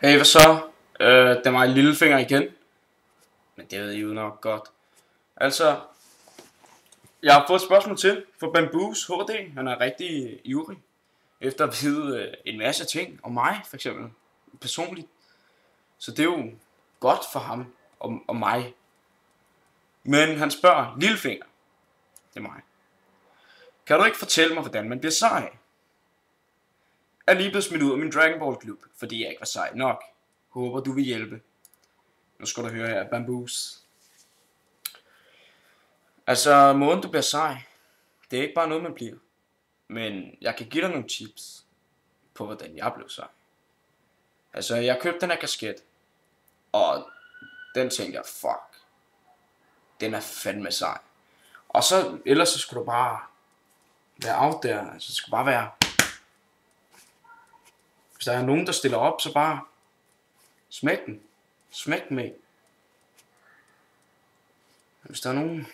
Hey, hvad så? Det er mig, Lillefinger igen. Men det ved I jo nok godt. Altså, jeg har fået et spørgsmål til for Bamboos HD. Han er rigtig ivrig efter at vide en masse ting om mig, for eksempel personligt. Så det er jo godt for ham og mig. Men han spørger, Lillefinger, det er mig. Kan du ikke fortælle mig, hvordan man bliver sej? Jeg er lige blevet smidt ud af min Dragon Ball klub, fordi jeg ikke var sej nok. Håber du vil hjælpe. Nu skal du høre her, Bamboos. Altså, måden du bliver sej, det er ikke bare noget man bliver. Men jeg kan give dig nogle tips på hvordan jeg blev sej. Altså, jeg købte den her kasket, og den tænkte jeg, fuck, den er fandme sej. Og så, ellers så skulle du bare være out there, altså det skulle bare være, hvis der er nogen der stiller op, så bare smæk den. Smæk den med. Hvis der er nogen,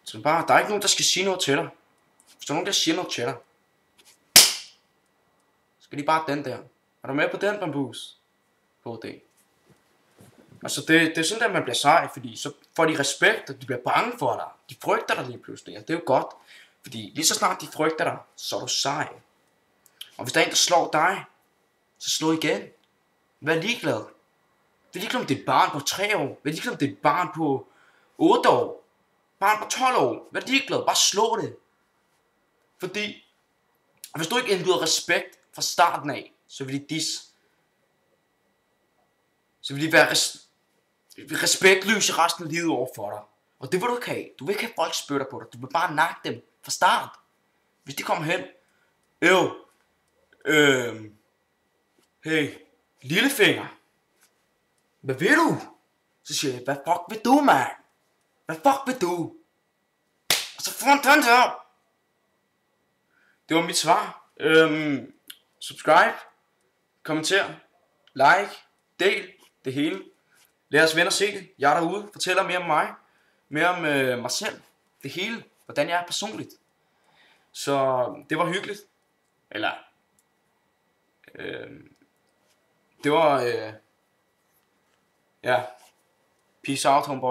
så bare, der er ikke nogen der skal sige noget til dig. Hvis der er nogen der siger noget til dig, skal de bare den der. Er du med på den, Bamboos? HD. Altså det er sådan der man bliver sej, fordi så får de respekt, og de bliver bange for dig. De frygter dig lige pludselig, og det er jo godt. Fordi lige så snart de frygter dig, så er du sej. Og hvis der er en der slår dig, så slå igen. Vær ligeglad. Vær ligeglad om det er et barn på 3 år. Vær ligeglad om det er et barn på 8 år. Barn på 12 år. Vær ligeglad. Bare slå det. Fordi hvis du ikke indbyder respekt fra starten af, så vil de så vil de være respektløse resten af livet over for dig. Og det vil du ikke have. Du vil ikke have folk spytter på dig. Du vil bare nakke dem fra start. Hvis de kommer hen. Hey, Lillefinger. Hvad vil du? Så siger jeg, hvad fuck vil du, mand? Hvad fuck vil du? Og så får han den der. Det var mit svar. Subscribe, kommenter, like, del, det hele. Lad os venner se det. Jeg er derude, fortæller mere om mig. Mere om mig selv. Det hele. Hvordan jeg er personligt. Så det var hyggeligt. Eller det var ja. Peace out, homeboy.